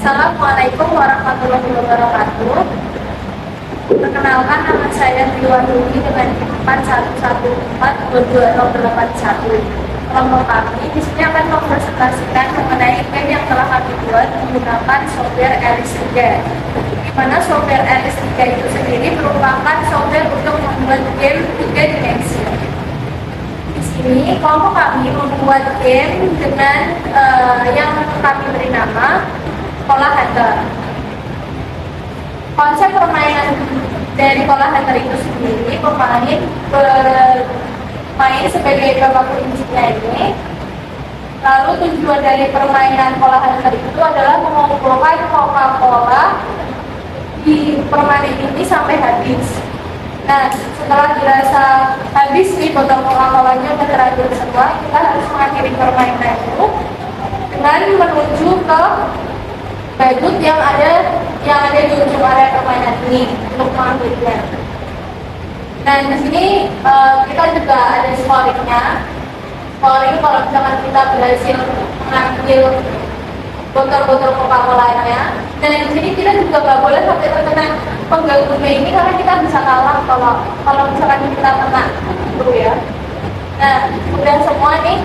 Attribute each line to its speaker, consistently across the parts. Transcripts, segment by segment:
Speaker 1: Assalamualaikum warahmatullahi wabarakatuh. Perkenalkan, nama saya Triwanduni dengan NIM 41142281. Kelompok kami di sini akan mempresentasikan mengenai game yang telah kami buat menggunakan software LS3. Di mana software LS3 itu sendiri merupakan software untuk membuat game 3 dimensi. Di sini kelompok kami membuat game dengan yang kami beri nama Pola Hunter. Konsep permainan dari Pola Hunter itu sendiri, pemain bermain sebagai babak kuncinya ini. Lalu tujuan dari permainan Pola Hunter itu adalah mengumpulkan Coca-Cola di permainan ini sampai habis. Nah, setelah dirasa habis nih botol Coca-Colanya udah terlanjur semua, kita harus mengakhiri permainan itu dengan menuju ke badut yang ada di ujung area permainan ini untuk mengambilnya. Dan di sini kita juga ada scoringnya. Scoring kalau misalkan kita berhasil mengambil botol-botol Coca-Colanya. Dan di sini kita juga nggak boleh sampai terkena pengganggunya ini karena kita bisa kalah kalau misalkan kita kena gitu ya. Nah, udah semua nih,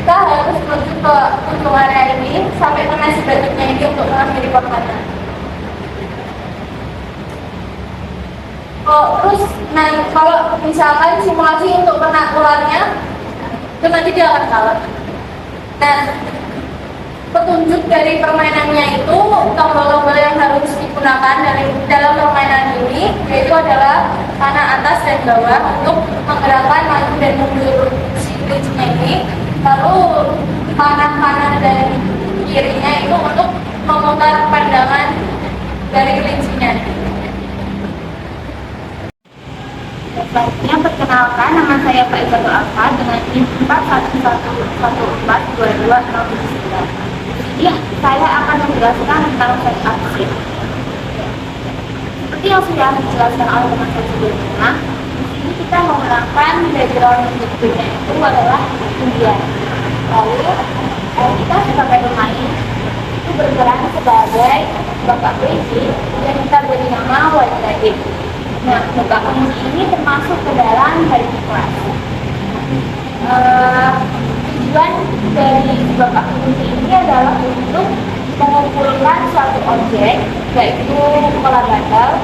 Speaker 1: kita harus menuju ke ujung area ini sampai kena si badutnya ini untuk mengakhiri permainan. Terus, nah kalau misalkan simulasi untuk kena ularnya, itu nanti dia akan kalah. Nah, petunjuk dari permainannya itu tombol-tombol yang harus digunakan dalam permainan ini yaitu adalah kanan, atas, dan bawah untuk menggerakkan maju dan mundur si kuncinya ini. Lalu kanan dan kirinya itu untuk memutar pandangan dari kelincinya. Selanjutnya, perkenalkan, nama saya Pak Ibatul Alfa dengan NIM 41142209. Jadi saya akan menjelaskan tentang setup scene. Seperti yang sudah dijelaskan oleh teman saya sebelumnya, di sini kita menggunakan background gamenya itu adalah India. Lalu kita sebagai pemain itu berperan sebagai bapak kelinci yang kita beri nama White Lady. Nah, bapak kelinci ini termasuk ke dalam garis kelas. Tujuan dari bapak kelinci ini adalah untuk mengumpulkan suatu objek, yaitu bola bandel,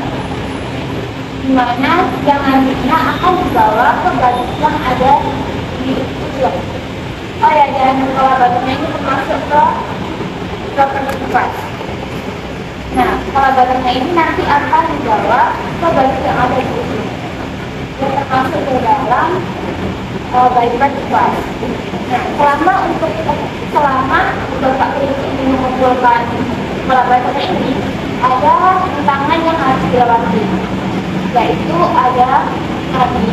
Speaker 1: di mana yang nantinya akan dibawa ke garis yang ada di ujung. Oh ya, dan bola bandelnya ini termasuk ke penutupan. Nah, bola bandelnya ini nanti akan dibawa ke garis yang ada di ujung, yang termasuk ke dalam bagian kuas. Nah, selama bapak kelinci ini mengumpulkan bola bandelnya ini, ada rintangan yang harus dilewati, yaitu ada tadi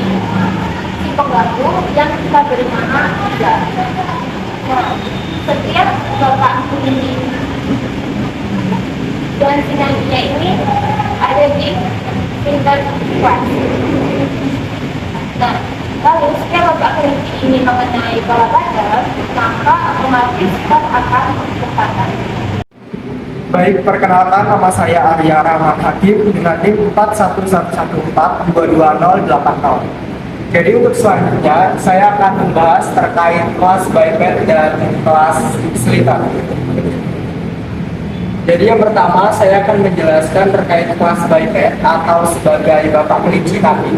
Speaker 1: si pengganggu yang kita beri nama tiga. Nah, setiap bapak kelinci dan sinerginya ini ada di pintu kuas. Nah, lalu setiap bapak kelinci ini mengenai bola bandel, maka otomatis kita akan terpatah.
Speaker 2: Baik, perkenalkan, nama saya Arya Rahman Hakim dengan NIM 4114222080. Jadi untuk selanjutnya saya akan membahas terkait kelas biped dan kelas sliter. Jadi yang pertama saya akan menjelaskan terkait kelas biped atau sebagai bapak kelinci tadi.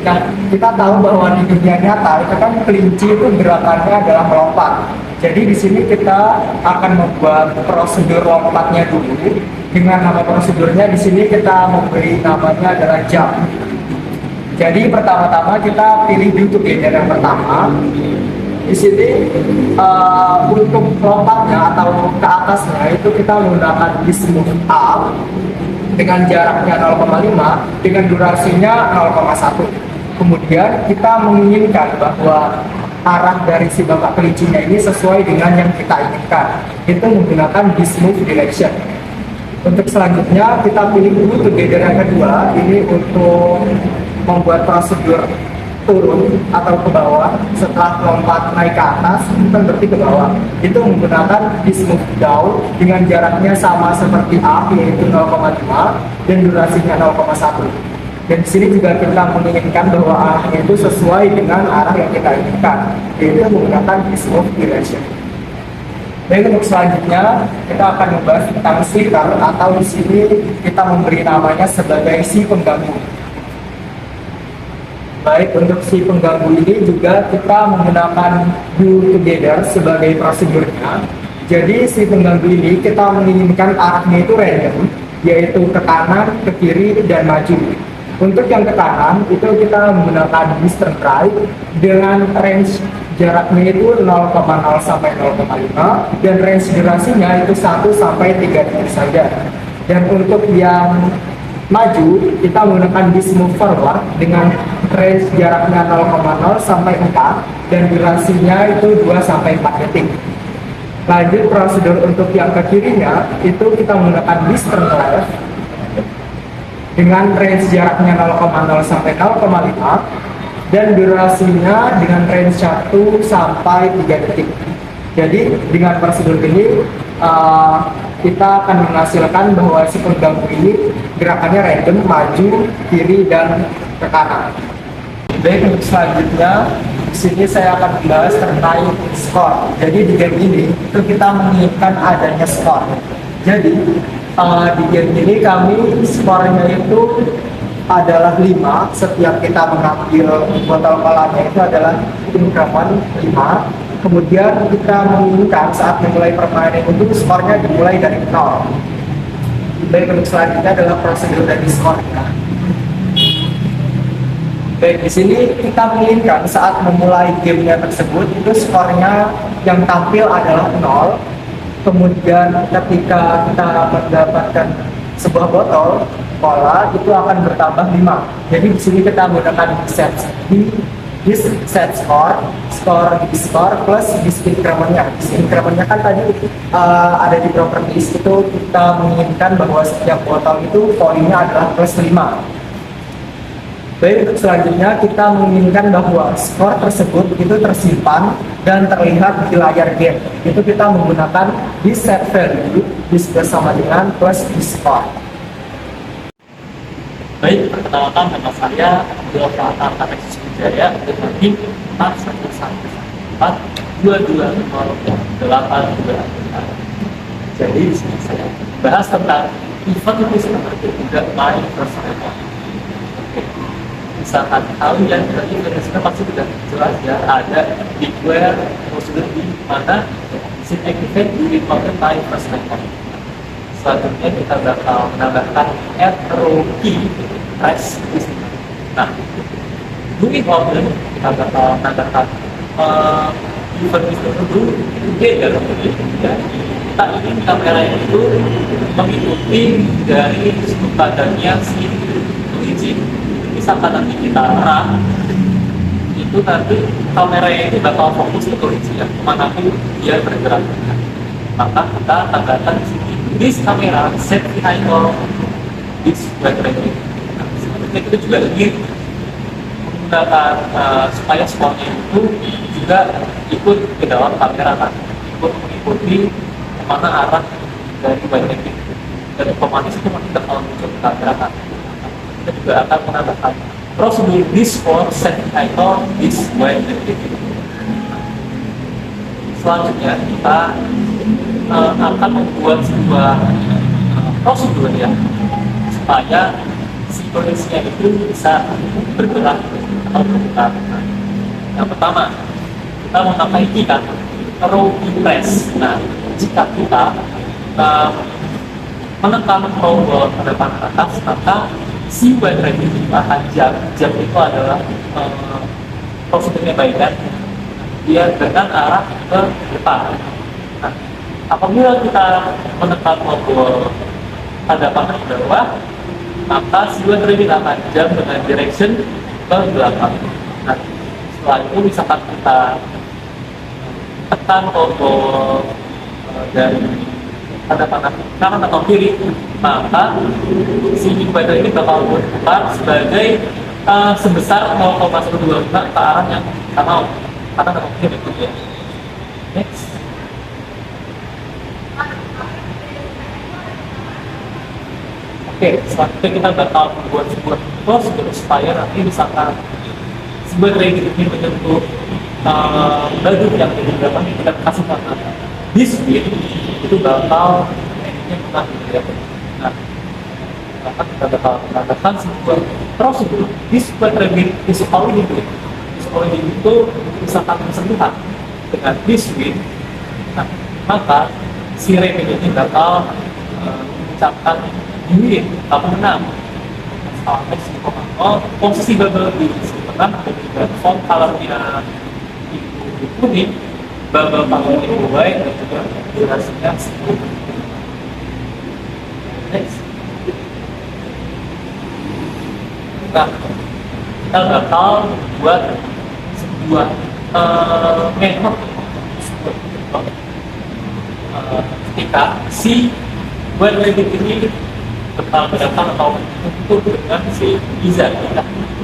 Speaker 2: Nah, kita tahu bahwa di dunia nyata itu kan kelinci itu gerakannya adalah melompat. Jadi di sini kita akan membuat prosedur lompatnya dulu. Dengan nama prosedurnya di sini kita memberi namanya adalah jump. Jadi pertama-tama kita pilih YouTube yang pertama. Di sini untuk lompatnya atau ke atasnya itu kita menggunakan this move up dengan jaraknya 0,5 dengan durasinya 0,1. Kemudian kita menginginkan bahwa arah dari si bapak kelincinya ini sesuai dengan yang kita inginkan, itu menggunakan this move direction. Untuk selanjutnya kita pilih dulu together yang kedua, ini untuk membuat prosedur turun atau ke bawah, setelah lompat naik ke atas itu kan berarti ke bawah. Itu menggunakan this move down dengan jaraknya sama seperti A, yaitu 0,5 dan durasinya 0,1. Dan di sini juga kita menginginkan bahwa arahnya itu sesuai dengan arah yang kita inginkan, yaitu menggunakan this move direction. Baik, untuk selanjutnya kita akan membahas tentang slipper, atau di sini kita memberi namanya sebagai si pengganggu. Baik, untuk si pengganggu ini juga kita menggunakan do together sebagai prosedurnya. Jadi si pengganggu ini kita menginginkan arahnya itu random, yaitu ke kanan, ke kiri, dan maju. Untuk yang ke kanan itu kita menggunakan distance right dengan range jaraknya itu 0,0 sampai 0,5 dan range durasinya itu 1 sampai 3 detik saja. Dan untuk yang maju kita menggunakan this move forward dengan range jaraknya 0,0 sampai 4 dan durasinya itu 2 sampai 4 detik. Lanjut prosedur untuk yang ke kirinya itu kita menggunakan this turn left dengan range jaraknya 0,0 sampai 0,5 dan durasinya dengan range 1 sampai 3 detik. Jadi dengan prosedur ini kita akan menghasilkan bahwa si pengganggu ini gerakannya random, maju, kiri, dan ke kanan. Baik, untuk selanjutnya di sini saya akan membahas terkait skor. Jadi di game ini itu kita menginginkan adanya skor. Jadi di game ini kami skornya itu adalah 5. Setiap kita mengambil botol kolanya itu adalah increment 5. Kemudian kita menginginkan saat memulai permainan itu skornya dimulai dari 0. Baik, untuk selanjutnya adalah prosedur dari skornya. Baik, di sini kita menginginkan saat memulai gamenya tersebut itu skornya yang tampil adalah 0. Kemudian ketika kita mendapatkan sebuah botol cola itu akan bertambah 5. Jadi di sini kita menggunakan set score plus this incrementnya. This incrementnya kan tadi ada di properties itu kita menginginkan bahwa setiap botol itu poinnya adalah plus 5. Baik, untuk selanjutnya kita menginginkan bahwa skor tersebut itu tersimpan dan terlihat di layar game. Itu kita menggunakan this set value, this bersama dengan plus this score.
Speaker 3: Baik, perkenalkan nama saya Abdul Fatah Kamesus Wijaya dengan NIM 41142208. Jadi di sini saya bahas tentang event itu seperti tidak main personal. Misalkan kalian dari Indonesia pasti sudah jelas ya, ada declare prosedur di mana sim activate during mountain time personal. Selanjutnya kita bakal menambahkan add row key press di sini. Nah, during mountain kita bakal menambahkan event itu together ya. Kita ingin kamera itu mengikuti dari sudut pandangnya si penguji. Misalkan nanti kita arah itu nanti kamera ini bakal fokus ke kelinci ya, kemanapun dia bergerak. Maka kita tambahkan di sini this kamera set behind this wide range. Nah, sebenarnya kita juga ingin menggunakan supaya skornya itu juga ikut ke dalam kamera kan, ikut mengikuti kemana arah dari wide range dan otomatis itu kita bakal muncul ke kamera kan. Kita juga akan menambahkan prosedur this for set item this wide range. Selanjutnya kita akan membuat sebuah prosedur ya supaya si kondisinya itu bisa bergerak atau berputar. Yang pertama kita memakai key kan, row key press. Nah, jika kita menekan tombol ke depan ke atas, maka si wide range itu akan jam itu adalah prosedurnya baik kan, dia dengan arah ke depan. Nah, apabila kita menekan tombol pada panah ke bawah, maka si wide range akan jam dengan direction ke belakang. Nah, setelah itu misalkan kita tekan tombol dari pada panah kanan atau kiri, maka si inverter ini bakal berputar sebagai sebesar 0,125 ke arah yang kita mau, karena namanya begitu ya. Next. Oke, selanjutnya kita bakal membuat sebuah prosedur supaya nanti misalkan sebuah trading ini menyentuh bagian yang di belakang kita kasih nama this win itu bakal endingnya pernah gitu ya. Nah, maka kita bakal mengatakan sebuah prosedur this win trading is already win. Is already itu misalkan bersentuhan dengan this win, nah, maka si revenue ini bakal mengucapkan win atau menang. Sampai si posisi bubble di sebelah dan font colornya itu kuning, bubble colornya itu white dan juga durasinya 10. Next. Nah, kita bakal buat sebuah method ketika si web Reddit ini berdatang atau untuk dengan si Iza.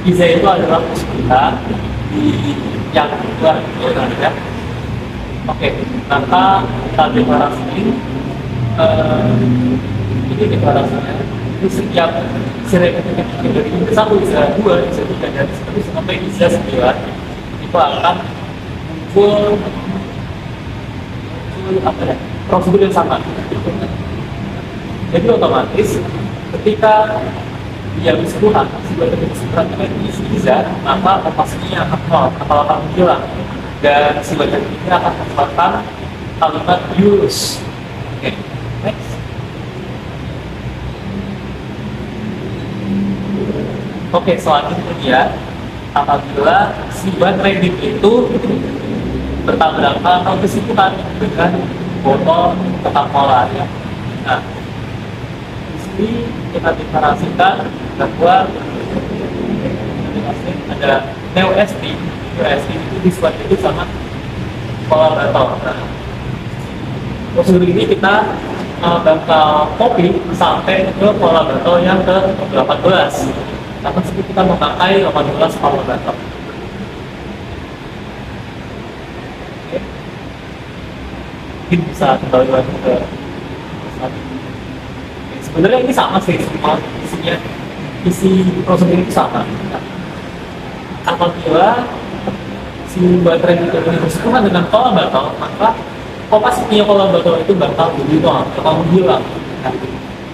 Speaker 3: Iza itu adalah musuh kita di yang kedua ya. Oke, maka kita deklarasiin ini deklarasinya itu setiap sertifikat dari Iza 1, Iza 2, Iza 3 dan seterusnya sampai Iza 9 itu akan muncul apa ya, prosedur yang sama. Jadi otomatis ketika dia bersentuhan sebuah kesimpulan dengan Iza, maka operasinya akan nol atau akan hilang dan si bagian ini akan merupakan kalimat use. Oke, next. Oke, selanjutnya apabila si ban Reddit itu bertabrakan atau bersentuhan dengan botol Coca-Cola ya. Nah, di sini kita deklarasikan bahwa ada Neo ST itu dibuat itu sama kolaborator. Nah, prosedur ini kita bakal copy sampai ke kolaborator yang ke-18. Karena kita memakai 18 kolaborator. Mungkin bisa kembali lagi ke sebenarnya ini sama sih semua isinya, isi prosedur itu sama. Nah, apabila si baterai itu bersentuhan dengan kolaborator, maka opacity kolaborator itu bakal hilang, bakal menghilang. Nah,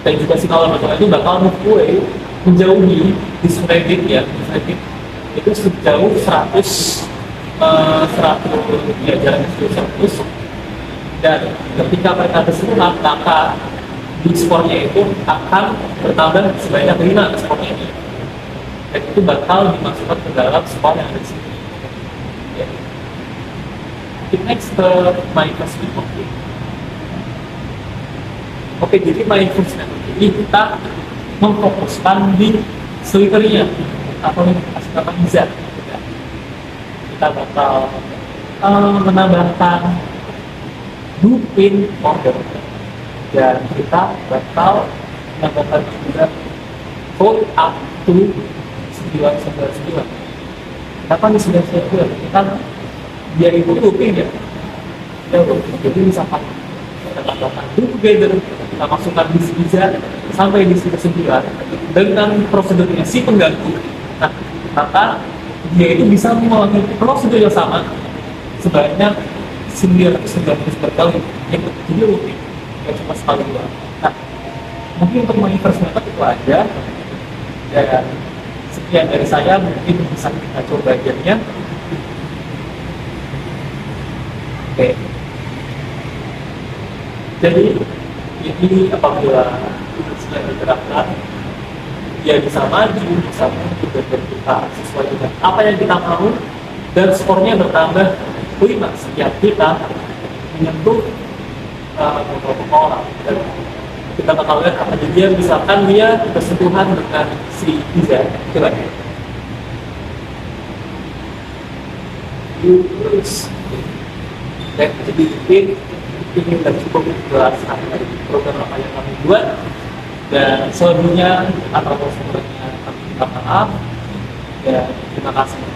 Speaker 3: dan juga si kolaborator itu bakal move away, menjauhi di Reddit ya, Reddit itu sejauh 100 ya jaraknya 100. Dan ketika mereka bersentuhan, maka di skornya itu akan bertambah sebanyak 5 skornya ini. Dan itu bakal dimasukkan ke dalam skor yang ada di sini. Ya. Next ke my first network. Oke, jadi my first network ini kita memfokuskan di slippery-nya atau kasih nama Iza. Ya. Kita bakal menambahkan pin order dan kita bakal menambahkan juga code up to 999. Kenapa nih 999? Kita dia itu looping ya. Jadi misalkan kita tambahkan together, kita masukkan di Iza sampai di 9 dengan prosedurnya si pengganggu. Nah, maka dia itu bisa mengulangi prosedur yang sama sebanyak 999 kali. Jadi looping, nggak cuma sekali doang. Nah, mungkin untuk first method itu aja. Ya, sekian dari saya, mungkin bisa kita coba ajarnya. Oke. Jadi ini apabila sudah diterapkan, dia bisa maju, bisa mundur dan kita sesuai dengan apa yang kita mau dan skornya bertambah 5 setiap kita menyentuh beberapa orang. Dan kita bakal lihat apa dia misalkan dia bersentuhan dengan si Iza. Coba terus dan jadi mungkin ini sudah cukup menjelaskan dari program apa yang kami buat dan selanjutnya atau sebenarnya kami minta maaf Ya, terima kasih.